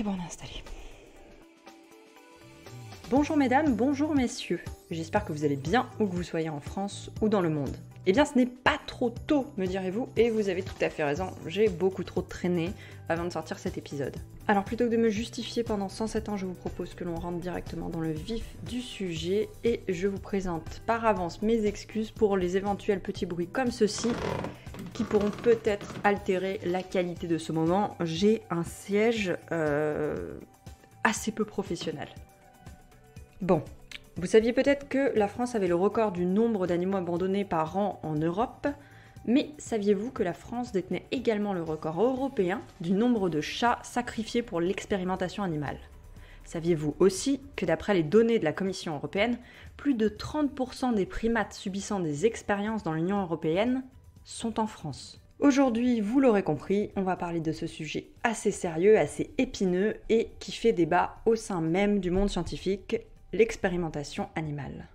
C'est bon, on est installé. Bonjour mesdames, bonjour messieurs. J'espère que vous allez bien où que vous soyez en France ou dans le monde. Eh bien ce n'est pas trop tôt, me direz-vous, et vous avez tout à fait raison, j'ai beaucoup trop traîné avant de sortir cet épisode. Alors plutôt que de me justifier pendant 107 ans, je vous propose que l'on rentre directement dans le vif du sujet et je vous présente par avance mes excuses pour les éventuels petits bruits comme ceci qui pourront peut-être altérer la qualité de ce moment. J'ai un siège assez peu professionnel. Bon, vous saviez peut-être que la France avait le record du nombre d'animaux abandonnés par an en Europe, mais saviez-vous que la France détenait également le record européen du nombre de chats sacrifiés pour l'expérimentation animale ? Saviez-vous aussi que d'après les données de la Commission européenne, plus de 30% des primates subissant des expériences dans l'Union européenne sont en France ? Aujourd'hui, vous l'aurez compris, on va parler de ce sujet assez sérieux, assez épineux et qui fait débat au sein même du monde scientifique, l'expérimentation animale.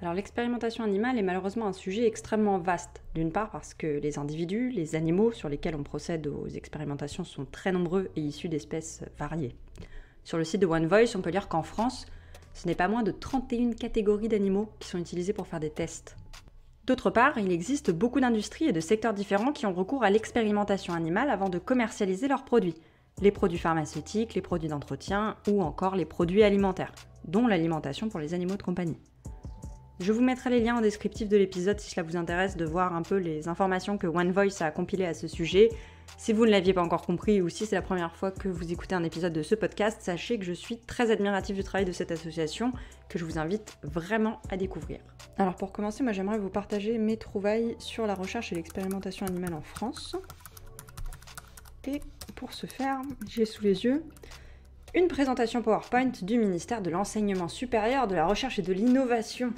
Alors l'expérimentation animale est malheureusement un sujet extrêmement vaste, d'une part parce que les individus, les animaux sur lesquels on procède aux expérimentations sont très nombreux et issus d'espèces variées. Sur le site de One Voice, on peut lire qu'en France, ce n'est pas moins de 31 catégories d'animaux qui sont utilisées pour faire des tests. D'autre part, il existe beaucoup d'industries et de secteurs différents qui ont recours à l'expérimentation animale avant de commercialiser leurs produits. Les produits pharmaceutiques, les produits d'entretien ou encore les produits alimentaires, dont l'alimentation pour les animaux de compagnie. Je vous mettrai les liens en descriptif de l'épisode si cela vous intéresse de voir un peu les informations que One Voice a compilées à ce sujet. Si vous ne l'aviez pas encore compris ou si c'est la première fois que vous écoutez un épisode de ce podcast, sachez que je suis très admirative du travail de cette association que je vous invite vraiment à découvrir. Alors pour commencer, moi j'aimerais vous partager mes trouvailles sur la recherche et l'expérimentation animale en France. Et pour ce faire, j'ai sous les yeux une présentation PowerPoint du ministère de l'Enseignement supérieur, de la Recherche et de l'Innovation.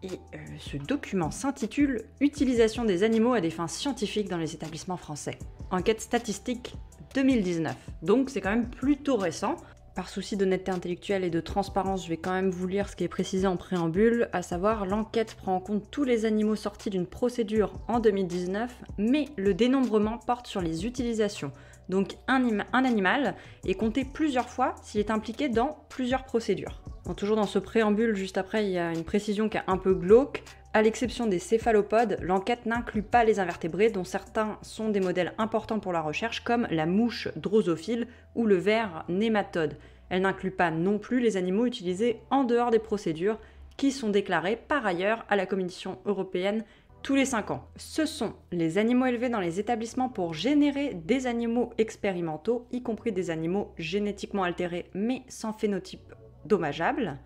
Et ce document s'intitule « Utilisation des animaux à des fins scientifiques dans les établissements français. Enquête statistique 2019 ». Donc c'est quand même plutôt récent. Par souci d'honnêteté intellectuelle et de transparence, je vais quand même vous lire ce qui est précisé en préambule, à savoir l'enquête prend en compte tous les animaux sortis d'une procédure en 2019, mais le dénombrement porte sur les utilisations. Donc un animal est compté plusieurs fois s'il est impliqué dans plusieurs procédures. Bon, toujours dans ce préambule, juste après, il y a une précision qui est un peu glauque. À l'exception des céphalopodes, l'enquête n'inclut pas les invertébrés, dont certains sont des modèles importants pour la recherche, comme la mouche drosophile ou le ver nématode. Elle n'inclut pas non plus les animaux utilisés en dehors des procédures, qui sont déclarés par ailleurs à la Commission européenne tous les 5 ans. Ce sont les animaux élevés dans les établissements pour générer des animaux expérimentaux, y compris des animaux génétiquement altérés mais sans phénotype dommageable,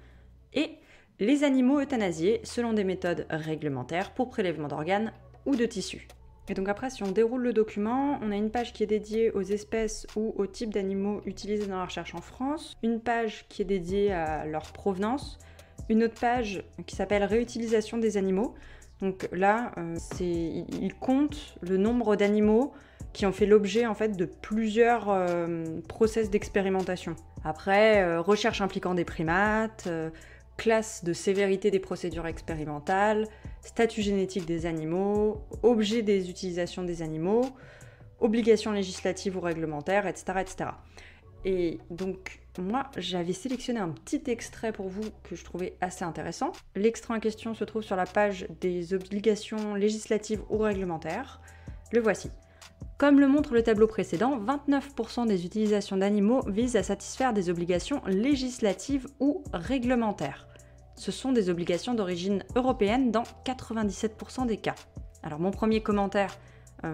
et les animaux euthanasiés selon des méthodes réglementaires pour prélèvement d'organes ou de tissus. Et donc après, si on déroule le document, on a une page qui est dédiée aux espèces ou aux types d'animaux utilisés dans la recherche en France, une page qui est dédiée à leur provenance, une autre page qui s'appelle « Réutilisation des animaux ». Donc là, il compte le nombre d'animaux qui ont fait l'objet en fait de plusieurs process d'expérimentation. Après, recherche impliquant des primates, classe de sévérité des procédures expérimentales, statut génétique des animaux, objet des utilisations des animaux, obligations législatives ou réglementaires, etc., etc. Et donc, moi, j'avais sélectionné un petit extrait pour vous que je trouvais assez intéressant. L'extrait en question se trouve sur la page des obligations législatives ou réglementaires. Le voici. Comme le montre le tableau précédent, 29% des utilisations d'animaux visent à satisfaire des obligations législatives ou réglementaires. Ce sont des obligations d'origine européenne dans 97% des cas. Alors mon premier commentaire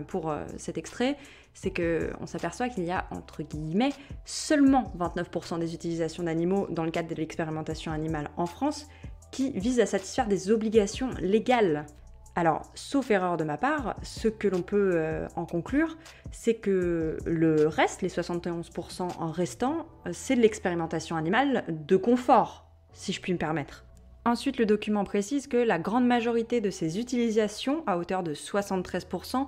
pour cet extrait, c'est qu'on s'aperçoit qu'il y a, entre guillemets, seulement 29% des utilisations d'animaux dans le cadre de l'expérimentation animale en France qui visent à satisfaire des obligations légales. Alors, sauf erreur de ma part, ce que l'on peut en conclure, c'est que le reste, les 71% en restant, c'est de l'expérimentation animale de confort, si je puis me permettre. Ensuite, le document précise que la grande majorité de ces utilisations, à hauteur de 73%,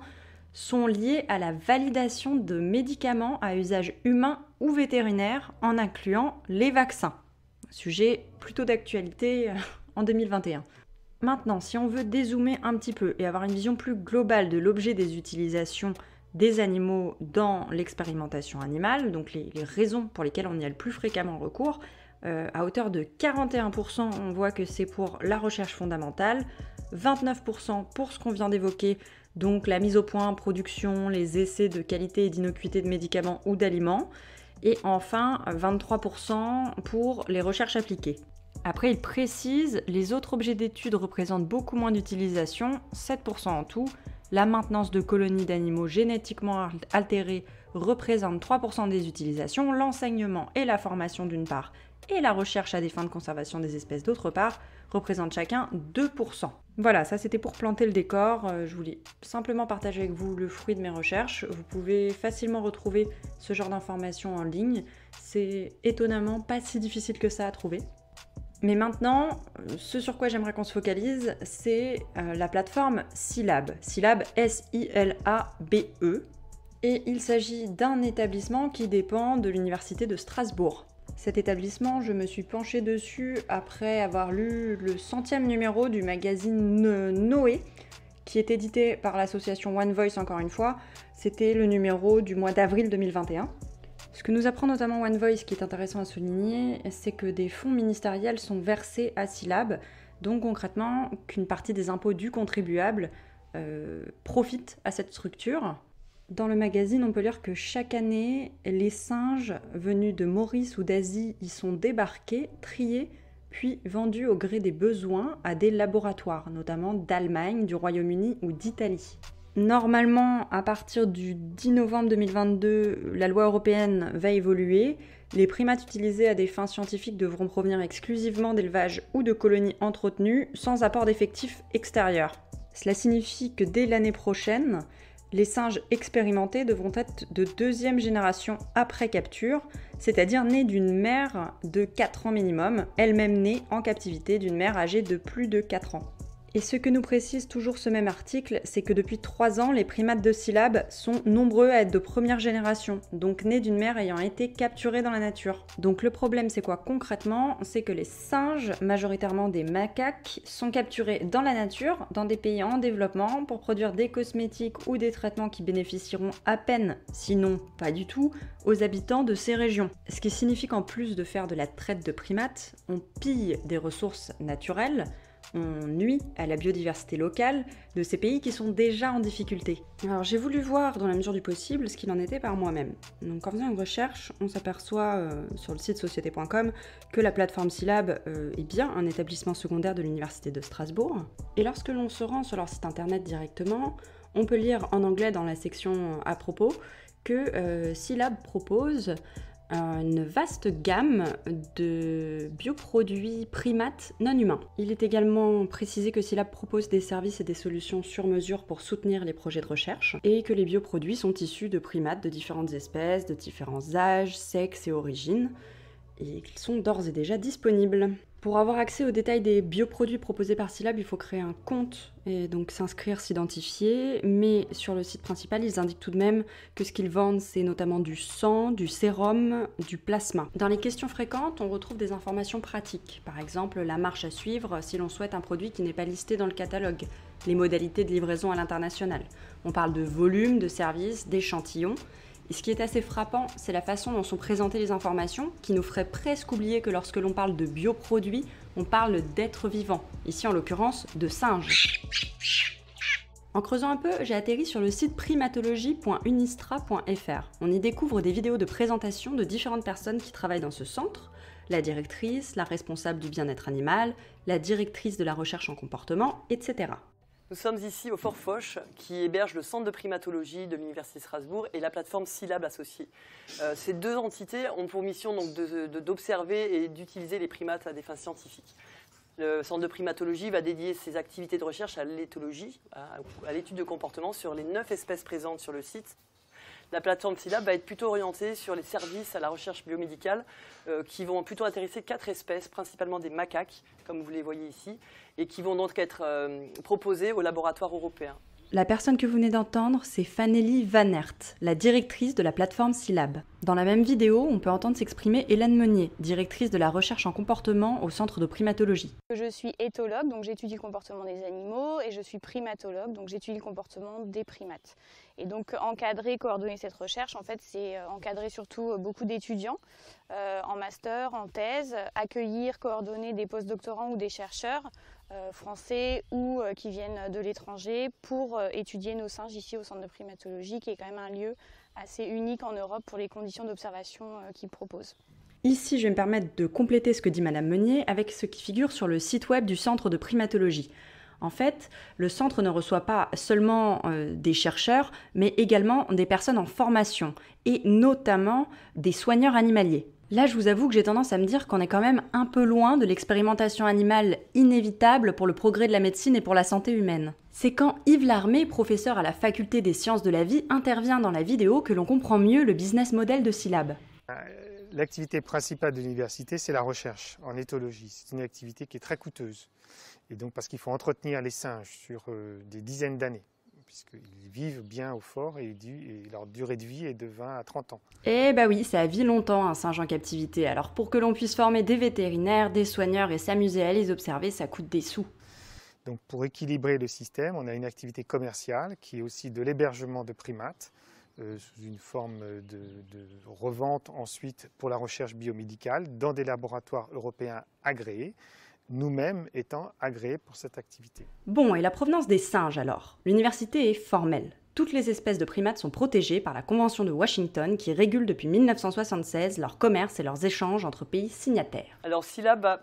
sont liées à la validation de médicaments à usage humain ou vétérinaire, en incluant les vaccins. Sujet plutôt d'actualité en 2021. Maintenant, si on veut dézoomer un petit peu et avoir une vision plus globale de l'objet des utilisations des animaux dans l'expérimentation animale, donc les raisons pour lesquelles on y a le plus fréquemment recours. À hauteur de 41%, on voit que c'est pour la recherche fondamentale, 29% pour ce qu'on vient d'évoquer, donc la mise au point, production, les essais de qualité et d'innocuité de médicaments ou d'aliments, et enfin 23% pour les recherches appliquées. Après, il précise, les autres objets d'étude représentent beaucoup moins d'utilisation, 7% en tout. La maintenance de colonies d'animaux génétiquement altérés représente 3% des utilisations, l'enseignement et la formation d'une part, et la recherche à des fins de conservation des espèces d'autre part, représentent chacun 2%. Voilà, ça c'était pour planter le décor. Je voulais simplement partager avec vous le fruit de mes recherches. Vous pouvez facilement retrouver ce genre d'informations en ligne. C'est étonnamment pas si difficile que ça à trouver. Mais maintenant, ce sur quoi j'aimerais qu'on se focalise, c'est la plateforme Silab. Silab, S-I-L-A-B-E. Et il s'agit d'un établissement qui dépend de l'université de Strasbourg. Cet établissement, je me suis penchée dessus après avoir lu le 100e numéro du magazine Noé, qui est édité par l'association One Voice encore une fois. C'était le numéro du mois d'avril 2021. Ce que nous apprend notamment One Voice, qui est intéressant à souligner, c'est que des fonds ministériels sont versés à Silab, donc concrètement qu'une partie des impôts du contribuable profite à cette structure. Dans le magazine, on peut lire que chaque année, les singes venus de Maurice ou d'Asie y sont débarqués, triés, puis vendus au gré des besoins à des laboratoires, notamment d'Allemagne, du Royaume-Uni ou d'Italie. Normalement, à partir du 10 novembre 2022, la loi européenne va évoluer. Les primates utilisés à des fins scientifiques devront provenir exclusivement d'élevage ou de colonies entretenues, sans apport d'effectifs extérieurs. Cela signifie que dès l'année prochaine, les singes expérimentés devront être de deuxième génération après capture, c'est-à-dire nés d'une mère de 4 ans minimum, elle-même née en captivité d'une mère âgée de plus de 4 ans. Et ce que nous précise toujours ce même article, c'est que depuis 3 ans, les primates de Silab sont nombreux à être de première génération, donc nés d'une mère ayant été capturée dans la nature. Donc le problème c'est quoi concrètement? C'est que les singes, majoritairement des macaques, sont capturés dans la nature, dans des pays en développement, pour produire des cosmétiques ou des traitements qui bénéficieront à peine, sinon pas du tout, aux habitants de ces régions. Ce qui signifie qu'en plus de faire de la traite de primates, on pille des ressources naturelles, on nuit à la biodiversité locale de ces pays qui sont déjà en difficulté. Alors j'ai voulu voir dans la mesure du possible ce qu'il en était par moi-même. Donc en faisant une recherche, on s'aperçoit sur le site société.com que la plateforme Silab est bien un établissement secondaire de l'université de Strasbourg. Et lorsque l'on se rend sur leur site internet directement, on peut lire en anglais dans la section à propos que Silab propose une vaste gamme de bioproduits primates non humains. Il est également précisé que Silab propose des services et des solutions sur mesure pour soutenir les projets de recherche et que les bioproduits sont issus de primates de différentes espèces, de différents âges, sexes et origines, et qu'ils sont d'ores et déjà disponibles. Pour avoir accès aux détails des bioproduits proposés par Silab, il faut créer un compte et donc s'inscrire, s'identifier, mais sur le site principal, ils indiquent tout de même que ce qu'ils vendent, c'est notamment du sang, du sérum, du plasma. Dans les questions fréquentes, on retrouve des informations pratiques, par exemple la marche à suivre si l'on souhaite un produit qui n'est pas listé dans le catalogue, les modalités de livraison à l'international. On parle de volume, de service, d'échantillons. Et ce qui est assez frappant, c'est la façon dont sont présentées les informations, qui nous ferait presque oublier que lorsque l'on parle de bioproduits, on parle d'êtres vivants, ici en l'occurrence de singes. En creusant un peu, j'ai atterri sur le site primatologie.unistra.fr. On y découvre des vidéos de présentation de différentes personnes qui travaillent dans ce centre, la directrice, la responsable du bien-être animal, la directrice de la recherche en comportement, etc. Nous sommes ici au Fort Foch, qui héberge le centre de primatologie de l'Université de Strasbourg et la plateforme Silab associée. Ces deux entités ont pour mission donc d'observer et d'utiliser les primates à des fins scientifiques. Le centre de primatologie va dédier ses activités de recherche à l'éthologie, à l'étude de comportement sur les 9 espèces présentes sur le site. La plateforme Silab va être plutôt orientée sur les services à la recherche biomédicale qui vont plutôt intéresser 4 espèces, principalement des macaques, comme vous les voyez ici, et qui vont donc être proposées aux laboratoires européens. La personne que vous venez d'entendre, c'est Fanelly Van Aert, la directrice de la plateforme Silab. Dans la même vidéo, on peut entendre s'exprimer Hélène Meunier, directrice de la recherche en comportement au Centre de primatologie. Je suis éthologue, donc j'étudie le comportement des animaux, et je suis primatologue, donc j'étudie le comportement des primates. Et donc encadrer, coordonner cette recherche, en fait, c'est encadrer surtout beaucoup d'étudiants en master, en thèse, accueillir, coordonner des postdoctorants ou des chercheurs français ou qui viennent de l'étranger pour étudier nos singes ici au Centre de primatologie, qui est quand même un lieu assez unique en Europe pour les conditions d'observation qu'il propose. Ici, je vais me permettre de compléter ce que dit Madame Meunier avec ce qui figure sur le site web du Centre de primatologie. En fait, le centre ne reçoit pas seulement des chercheurs, mais également des personnes en formation, et notamment des soigneurs animaliers. Là, je vous avoue que j'ai tendance à me dire qu'on est quand même un peu loin de l'expérimentation animale inévitable pour le progrès de la médecine et pour la santé humaine. C'est quand Yves Larmé, professeur à la faculté des sciences de la vie, intervient dans la vidéo que l'on comprend mieux le business model de Silab. L'activité principale de l'université, c'est la recherche en éthologie. C'est une activité qui est très coûteuse. Et donc parce qu'il faut entretenir les singes sur des dizaines d'années, puisqu'ils vivent bien au fort et leur durée de vie est de 20 à 30 ans. Eh bah oui, ça vit longtemps un singe en captivité. Alors pour que l'on puisse former des vétérinaires, des soigneurs et s'amuser à les observer, ça coûte des sous. Donc pour équilibrer le système, on a une activité commerciale qui est aussi de l'hébergement de primates, sous une forme de revente ensuite pour la recherche biomédicale dans des laboratoires européens agréés, nous-mêmes étant agréés pour cette activité. Bon, et la provenance des singes alors? L'université est formelle. Toutes les espèces de primates sont protégées par la Convention de Washington qui régule depuis 1976 leur commerce et leurs échanges entre pays signataires. Alors Silab va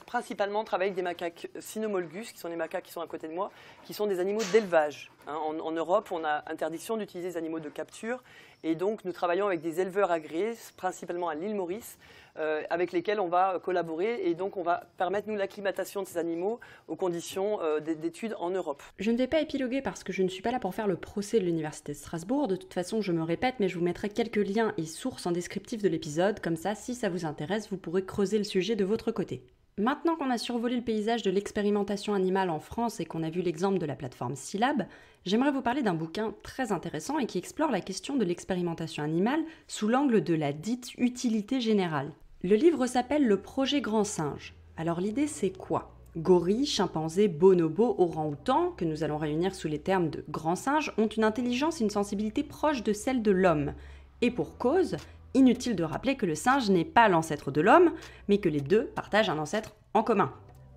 principalement travailler avec des macaques cynomolgus, qui sont les macaques qui sont à côté de moi, qui sont des animaux d'élevage. En Europe, on a interdiction d'utiliser des animaux de capture, et donc nous travaillons avec des éleveurs agréés, principalement à l'île Maurice, avec lesquels on va collaborer, et donc on va permettre, nous, l'acclimatation de ces animaux aux conditions d'études en Europe. Je ne vais pas épiloguer parce que je ne suis pas là pour faire le procès de l'Université de Strasbourg. De toute façon, je me répète, mais je vous mettrai quelques liens et sources en descriptif de l'épisode, comme ça, si ça vous intéresse, vous pourrez creuser le sujet de votre côté. Maintenant qu'on a survolé le paysage de l'expérimentation animale en France et qu'on a vu l'exemple de la plateforme Silab, j'aimerais vous parler d'un bouquin très intéressant et qui explore la question de l'expérimentation animale sous l'angle de la dite utilité générale. Le livre s'appelle « Le projet Grand Singe ». Alors l'idée c'est quoi? Gorilles, chimpanzés, bonobos, orang-outans, que nous allons réunir sous les termes de grands singes, ont une intelligence et une sensibilité proches de celle de l'homme. Et pour cause, inutile de rappeler que le singe n'est pas l'ancêtre de l'homme, mais que les deux partagent un ancêtre en commun.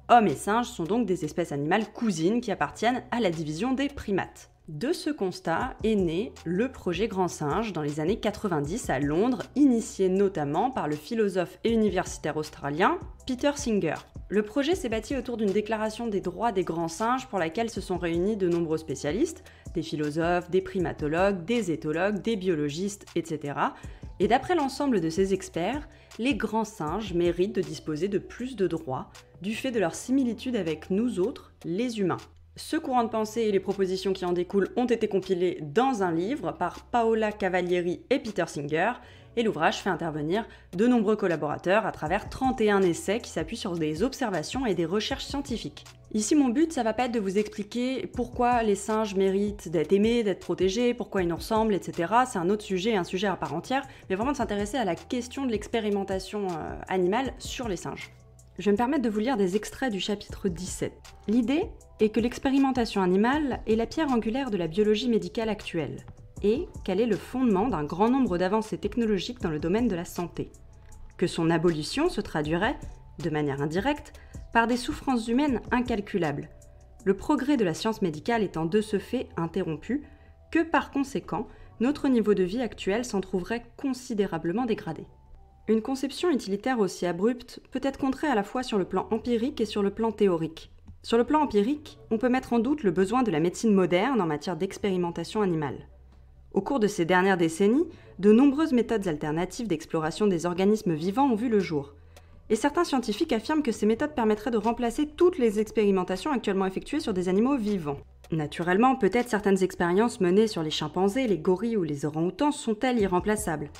Hommes et singes sont donc des espèces animales cousines qui appartiennent à la division des primates. De ce constat est né le projet Grand Singe dans les années 90 à Londres, initié notamment par le philosophe et universitaire australien Peter Singer. Le projet s'est bâti autour d'une déclaration des droits des grands singes pour laquelle se sont réunis de nombreux spécialistes, des philosophes, des primatologues, des éthologues, des biologistes, etc. Et d'après l'ensemble de ces experts, les grands singes méritent de disposer de plus de droits du fait de leur similitude avec nous autres, les humains. Ce courant de pensée et les propositions qui en découlent ont été compilés dans un livre par Paola Cavalieri et Peter Singer, et l'ouvrage fait intervenir de nombreux collaborateurs à travers 31 essais qui s'appuient sur des observations et des recherches scientifiques. Ici, mon but, ça va pas être de vous expliquer pourquoi les singes méritent d'être aimés, d'être protégés, pourquoi ils nous ressemblent, etc. C'est un autre sujet, un sujet à part entière, mais vraiment de s'intéresser à la question de l'expérimentation animale sur les singes. Je vais me permettre de vous lire des extraits du chapitre 17. L'idée est que l'expérimentation animale est la pierre angulaire de la biologie médicale actuelle, et qu'elle est le fondement d'un grand nombre d'avancées technologiques dans le domaine de la santé. Que son abolition se traduirait, de manière indirecte, par des souffrances humaines incalculables, le progrès de la science médicale étant de ce fait interrompu, que par conséquent, notre niveau de vie actuel s'en trouverait considérablement dégradé. Une conception utilitaire aussi abrupte peut être contrée à la fois sur le plan empirique et sur le plan théorique. Sur le plan empirique, on peut mettre en doute le besoin de la médecine moderne en matière d'expérimentation animale. Au cours de ces dernières décennies, de nombreuses méthodes alternatives d'exploration des organismes vivants ont vu le jour. Et certains scientifiques affirment que ces méthodes permettraient de remplacer toutes les expérimentations actuellement effectuées sur des animaux vivants. Naturellement, peut-être certaines expériences menées sur les chimpanzés, les gorilles ou les orang-outans sont-elles irremplaçables.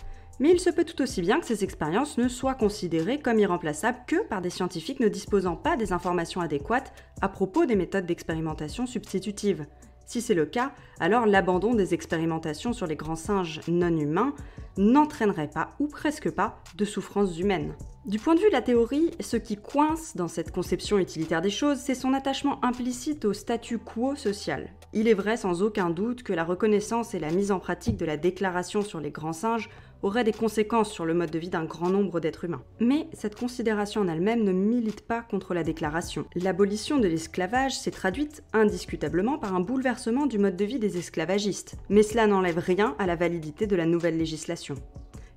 Mais il se peut tout aussi bien que ces expériences ne soient considérées comme irremplaçables que par des scientifiques ne disposant pas des informations adéquates à propos des méthodes d'expérimentation substitutives. Si c'est le cas, alors l'abandon des expérimentations sur les grands singes non humains n'entraînerait pas, ou presque pas, de souffrances humaines. Du point de vue de la théorie, ce qui coince dans cette conception utilitaire des choses, c'est son attachement implicite au statu quo social. Il est vrai sans aucun doute que la reconnaissance et la mise en pratique de la déclaration sur les grands singes auraient des conséquences sur le mode de vie d'un grand nombre d'êtres humains. Mais cette considération en elle-même ne milite pas contre la déclaration. L'abolition de l'esclavage s'est traduite indiscutablement par un bouleversement du mode de vie des esclavagistes, mais cela n'enlève rien à la validité de la nouvelle législation.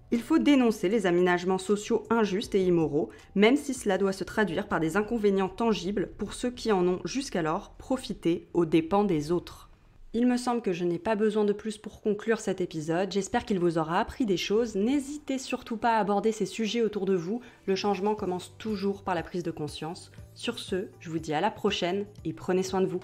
Il faut dénoncer les aménagements sociaux injustes et immoraux, même si cela doit se traduire par des inconvénients tangibles pour ceux qui en ont jusqu'alors profité aux dépens des autres. Il me semble que je n'ai pas besoin de plus pour conclure cet épisode, j'espère qu'il vous aura appris des choses, n'hésitez surtout pas à aborder ces sujets autour de vous, le changement commence toujours par la prise de conscience. Sur ce, je vous dis à la prochaine et prenez soin de vous.